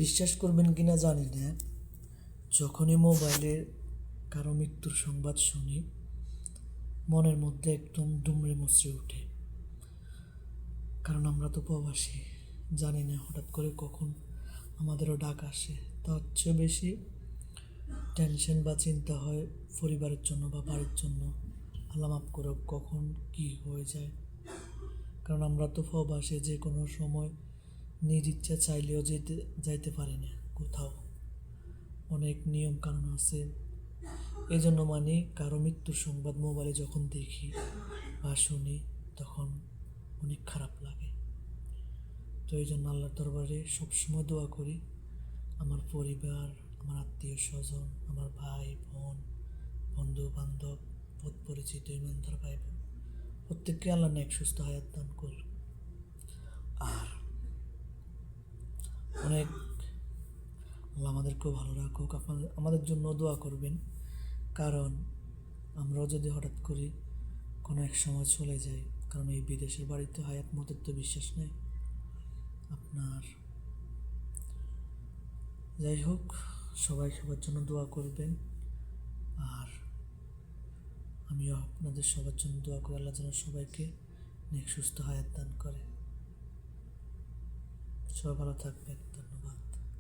বিশ্বাস করবেন কিনা জানি না, যখনই মোবাইলে কারো মৃত্যুর সংবাদ শুনি মনের মধ্যে একদম দুমড়ে মুচড়ে ওঠে। কারণ আমরা তো প্রবাসী, জানি না হঠাৎ করে কখন আমাদেরও ডাক আসে। তার চেয়ে বেশি টেনশন বা চিন্তা হয় পরিবারের জন্য বা বাড়ির জন্য। আল্লাহ মাফ করো কখন কি হয়ে যায়। কারণ আমরা তো প্রবাসে যে কোনো সময় নিজ ইচ্ছা চাইলেও যাইতে পারি না কোথাও, অনেক নিয়ম কানুন আছে। এই জন্য মানে কারো মৃত্যুর সংবাদ মোবাইলে যখন দেখি বা শুনি তখন অনেক খারাপ লাগে। তো এই জন্য আল্লাহর দরবারে সবসময় দোয়া করি আমার পরিবার, আমার আত্মীয় স্বজন, আমার ভাই বোন, বন্ধু বান্ধব, পথ পরিচিত ইমানদার ভাই বোন প্রত্যেককে আল্লাহ নেক সুস্থ হায়াত দান করুন। আর অনেক আল্লাহ আমাদেরকেও ভালো রাখুক। আমাদের জন্য দোয়া করবেন, কারণ আমরাও যদি হঠাৎ করে কোনো এক সময় চলে যাই, কারণ এই বিদেশের বাড়িতে হায়াত মতের তো বিশ্বাস নেই আপনার। যাই হোক, সবাই সবার জন্য দোয়া করবেন। আর আমিও আপনাদের সবার জন্য দোয়া করি আল্লাহ যেন সবাইকে নেক সুস্থ হায়াত দান করে। সবাই ভালো থাকবেন, ধন্যবাদ।